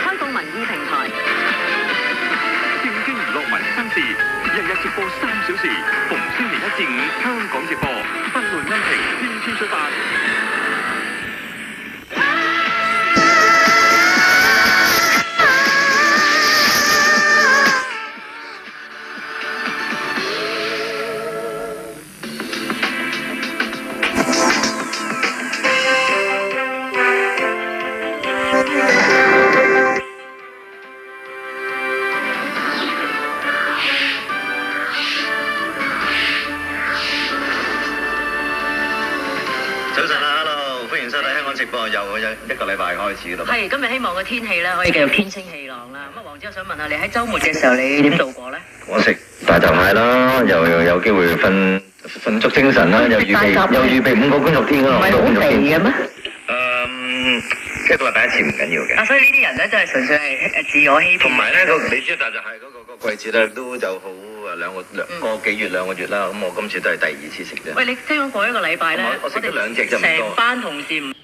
開放民意平台，正經娛樂民生事，日日直播3小時，逢星期一至五香港直播，不論恩情，天天出發。早晨啊 ，Hello， 歡迎收睇香港直播，又一個禮拜開始咯。係今日希望個天氣咧可以繼續天清氣朗啦。咁啊，黃子，我想問下你喺週末嘅時候你點度過咧？我食大頭蟹啦，又有機會瞓足精神啦，又預備5個工作天啦，唔係好肥嘅咩？一個禮拜一次唔緊要嘅。所以呢啲人咧真係純粹係自我欺騙。同埋咧，你知大頭蟹嗰個季節咧都有好個幾月2個月啦。咁我今次都係第2次食啫。喂，你聽講過一個禮拜咧，我食咗2隻就唔多。成班同事唔